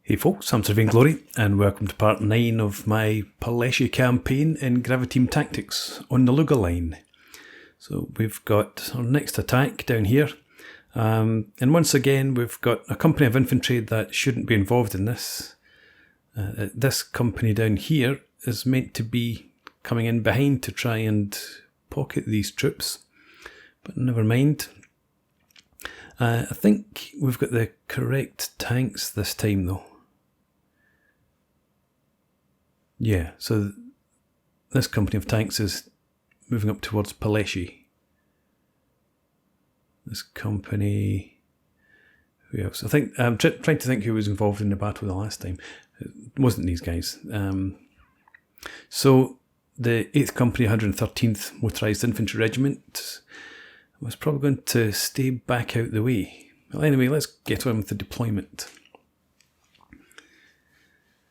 Hey folks, I'm Sir Vainglory, and welcome to part 9 of my Peleshi campaign in Graviteam Tactics on the Luga line. So we've got our next attack down here, and once again we've got a company of infantry that shouldn't be involved in this. This company down here is meant to be coming in behind to try and pocket these troops, but never mind. I think we've got the correct tanks this time though. Yeah, so this company of tanks is moving up towards Peleshi. This company... who else? I think I'm trying to think who was involved in the battle the last time. It wasn't these guys. So the 8th Company 113th Motorised Infantry Regiment was probably going to stay back out the way. Well, anyway, let's get on with the deployment.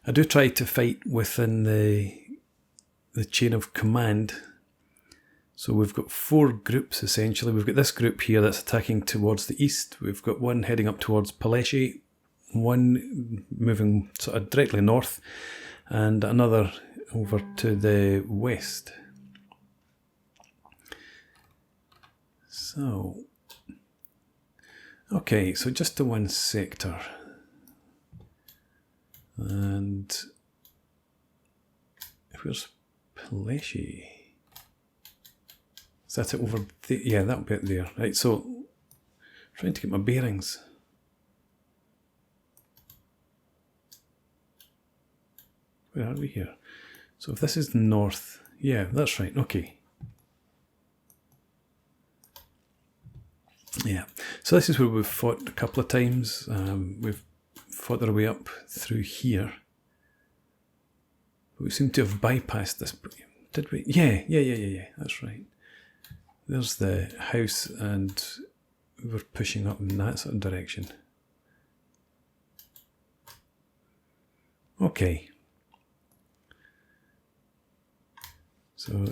I do try to fight within the chain of command. So we've got 4 groups essentially. We've got this group here that's attacking towards the east. We've got one heading up towards Peleshi, one moving sort of directly north, and another over to the west. So, okay, so just to one sector. And where's Peleshi? Is that it over there? Yeah, that bit there. Right, so trying to get my bearings. Where are we here? So if this is north, yeah, that's right, okay. Yeah, so this is where we've fought a couple of times. We've fought our way up through here. But we seem to have bypassed this. Did we? Yeah, that's right. There's the house and we're pushing up in that sort of direction. Okay. So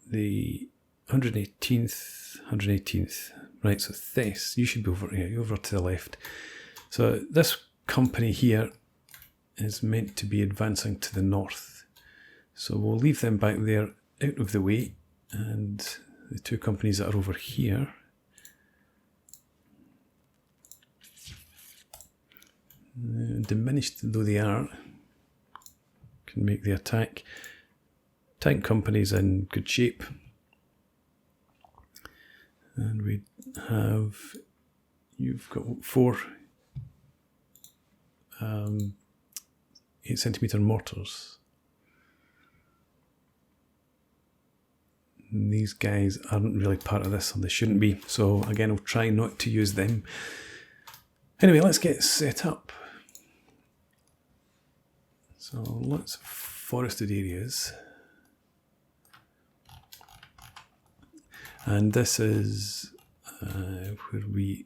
the 118th, right, so this, you should be over here, you're over to the left. So this company here is meant to be advancing to the north. So we'll leave them back there out of the way, and the 2 companies that are over here, diminished though they are, can make the attack. Tank company's in good shape. And we have, you've got 4 8cm mortars. And these guys aren't really part of this, or they shouldn't be, so again I'll try not to use them. Anyway, let's get set up. So lots of forested areas. And this is where we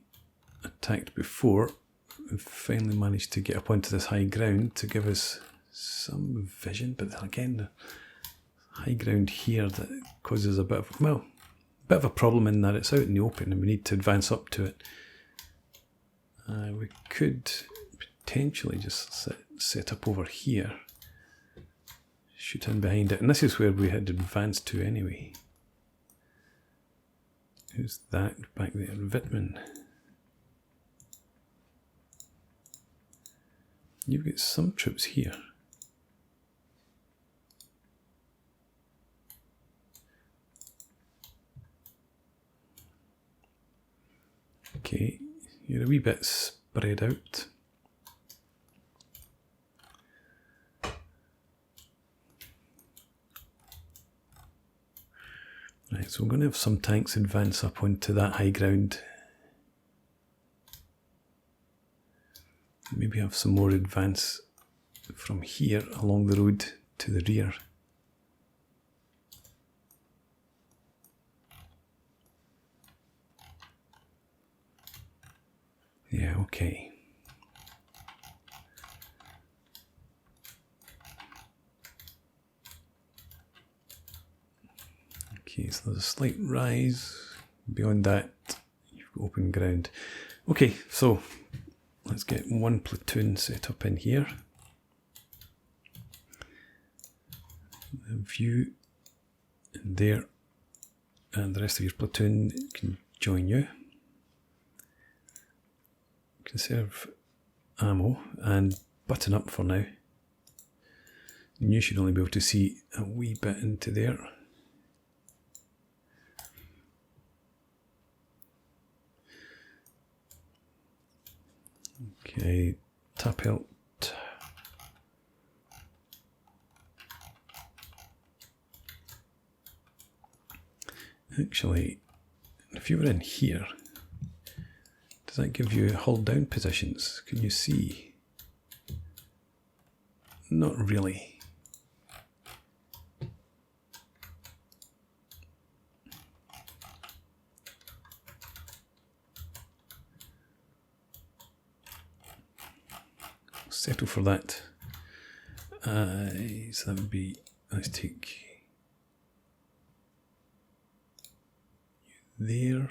attacked before. We've finally managed to get up onto this high ground to give us some vision, but again, the high ground here that causes a bit of, well, a bit of a problem in that it's out in the open and we need to advance up to it. We could potentially just set up over here, shoot in behind it, and this is where we had advanced to anyway. Who's that back there? Wittmann. You've got some troops here. Okay, you're a wee bit spread out. Right, so we're going to have some tanks advance up onto that high ground. Maybe have some more advance from here along the road to the rear. Yeah, okay. Okay, so there's a slight rise. Beyond that, you've got open ground. Okay, so let's get one platoon set up in here. View in there, and the rest of your platoon can join you. Conserve ammo and button up for now. And you should only be able to see a wee bit into there. Okay, tap out. Actually, if you were in here, does that give you hull down positions? Can you see? Not really. Settle for that. So that would be, let's take you there.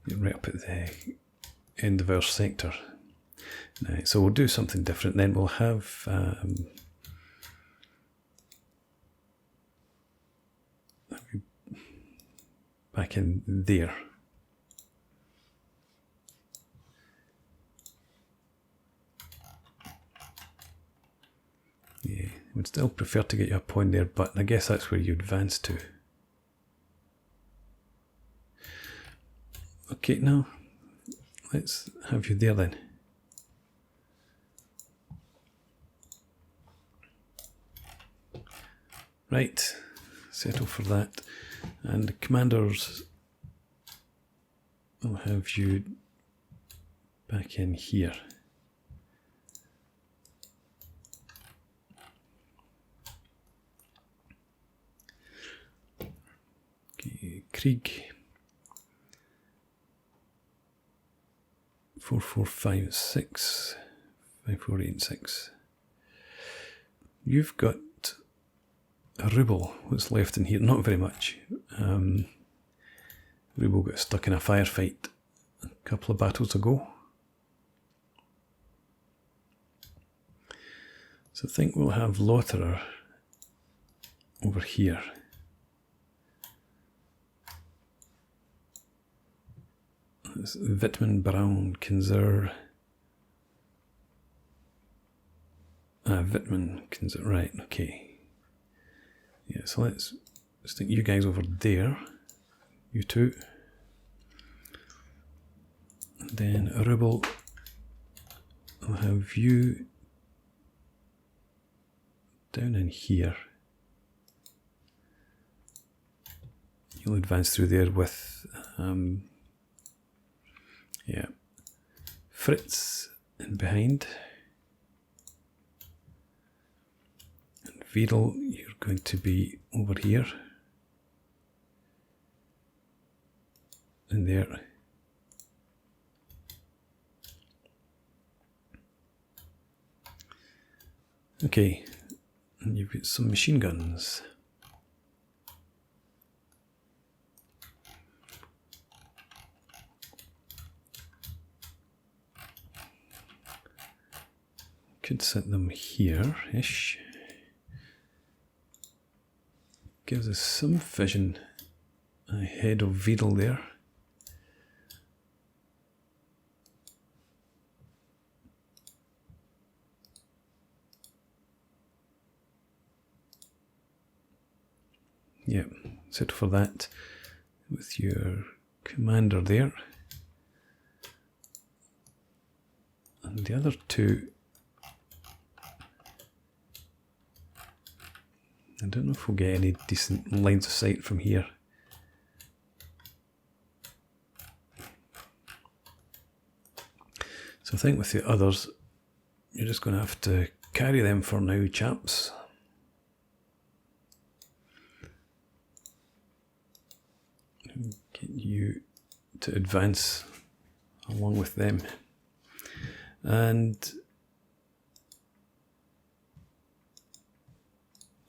You're right up at the end of our sector. Now, so we'll do something different then. We'll have back in there. Yeah, I would still prefer to get you a point there, but I guess that's where you advance to. Okay, now let's have you there then. Right, settle for that. And the commanders will have you back in here. Okay, Krieg 4456 5486. You've got a ruble what's left in here, not very much. Ruble got stuck in a firefight a couple of battles ago. So I think we'll have Lotherer over here. It's Wittmann, Brown, Kinzer. Wittmann, Kinzer, right, okay. Yeah, so let's stick you guys over there. You two. And then Ruble, I'll have you down in here. You'll advance through there with yeah, Fritz in behind. And Vedel, you're going to be over here. And there. Okay, and you've got some machine guns. Could set them here-ish. Gives us some vision ahead of Vedel there. Yep, set for that with your commander there. And the other two, I don't know if we'll get any decent lines of sight from here. So I think with the others, you're just going to have to carry them for now, chaps. Get you to advance along with them. And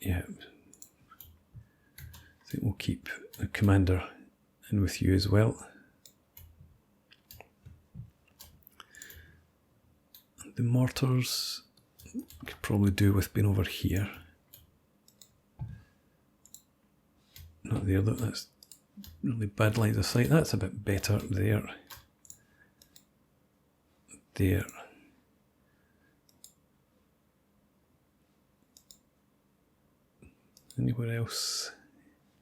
yeah, I think we'll keep the commander in with you as well. The mortars could probably do with being over here. Not there, that's really bad lines of sight. That's a bit better there. There. Anywhere else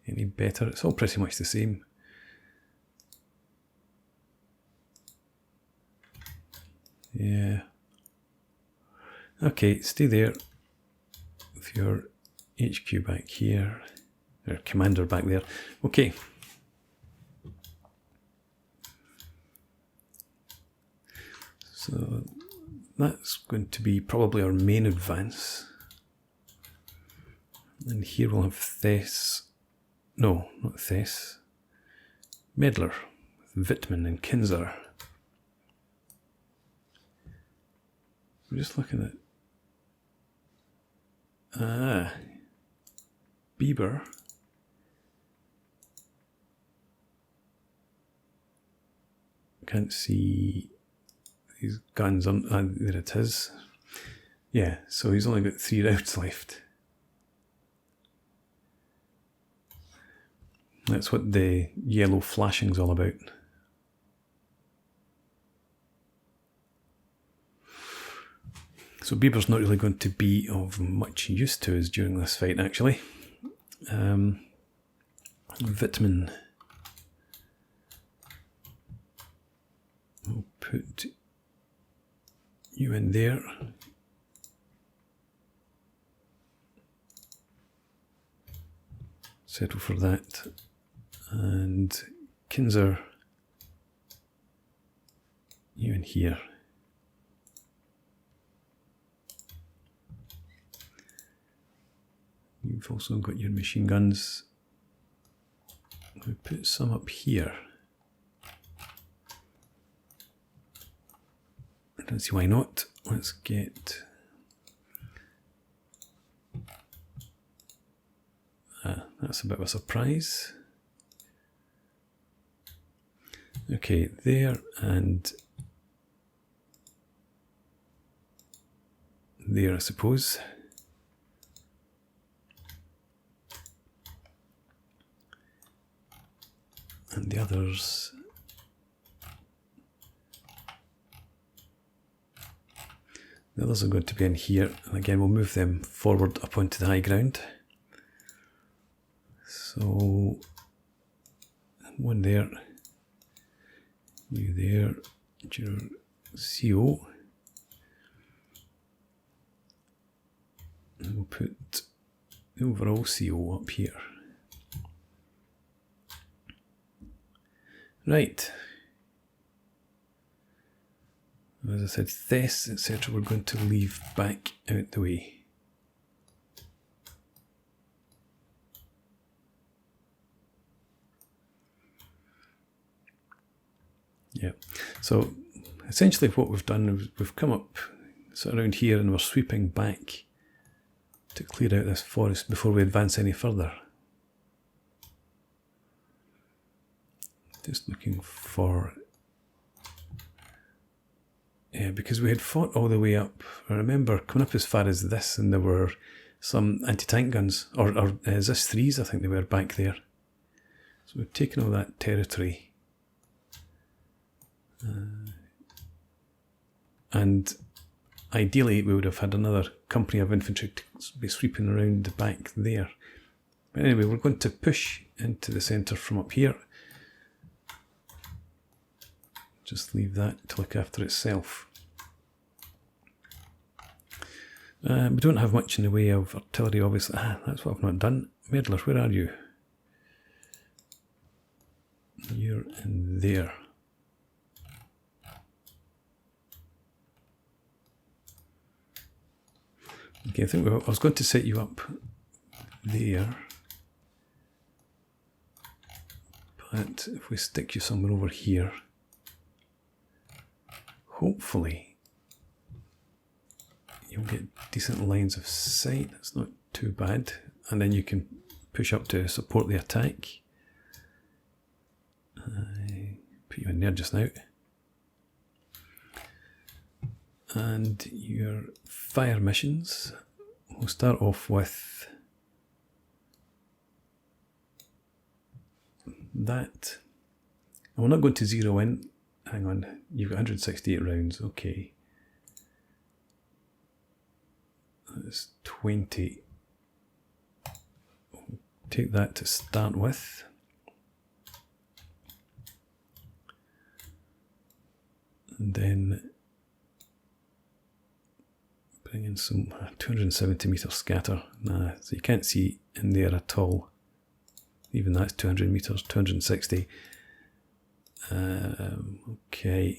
any better? It's all pretty much the same. Yeah. Okay, stay there with your HQ back here, or commander back there. Okay. So that's going to be probably our main advance. And here we'll have Thess. No, not Thess. Medler, with Wittmann and Kinzer. We're just looking at Bieber. Can't see these guns on. There it is. Yeah, so he's only got 3 rounds left. That's what the yellow flashing's all about. So Bieber's not really going to be of much use to us during this fight, actually. Wittmann. We'll put you in there. Settle for that. And Kinzer, you in here. You've also got your machine guns. We'll put some up here. I don't see why not. Let's get... that's a bit of a surprise. Okay, there and there, I suppose. And the others... The others are going to be in here, and again we'll move them forward up onto the high ground. So, one there, you there, your CO. And we'll put the overall CO up here. Right. As I said, Thess, etc., we're going to leave back out the way. Yeah, so essentially what we've done is we've come up sort of around here and we're sweeping back to clear out this forest before we advance any further. Just looking for... Yeah, because we had fought all the way up. I remember coming up as far as this and there were some anti-tank guns, or ZIS-3s I think they were back there. So we've taken all that territory. And ideally we would have had another company of infantry to be sweeping around back there. But anyway, we're going to push into the centre from up here. Just leave that to look after itself. We don't have much in the way of artillery, obviously. That's what I've not done. Medler, where are you? You're in there. Okay, I think I was going to set you up there. But if we stick you somewhere over here, hopefully you'll get decent lines of sight. That's not too bad. And then you can push up to support the attack. Put you in there just now. And your fire missions, we'll start off with that. And we're not going to zero in. Hang on, you've got 168 rounds, okay. That's 20. Take that to start with. And then bring in some 270 meter scatter. Nah, so you can't see in there at all. Even that's 200 meters, 260. Okay.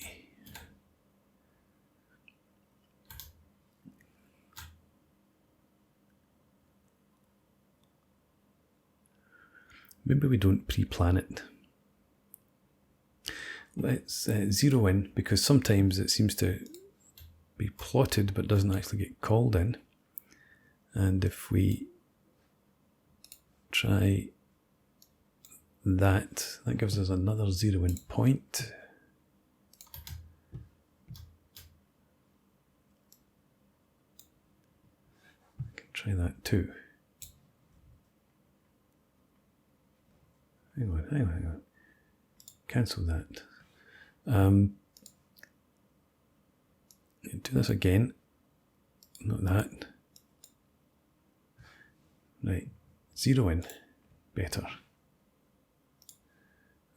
Maybe we don't pre-plan it. Let's zero in, because sometimes it seems to be plotted but doesn't actually get called in. And if we try that gives us another zero in point. I can try that too. Hang on. Cancel that. Do this again. Not that. Right. Zero in. Better.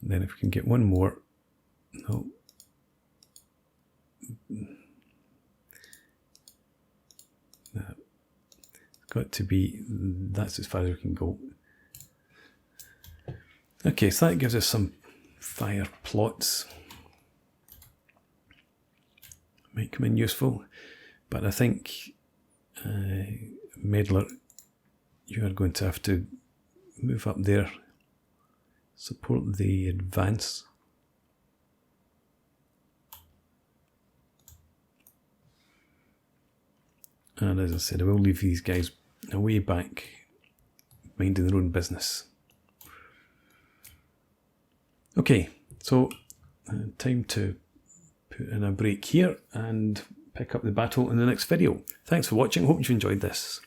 And then if we can get one more. No. It's got to be, that's as far as we can go. Okay, so that gives us some fire plots. Might come in useful, but I think Meddler, you are going to have to move up there, support the advance. And as I said, I will leave these guys away back, minding their own business. Okay, so time to put in a break here and pick up the battle in the next video. Thanks for watching, hope you enjoyed this.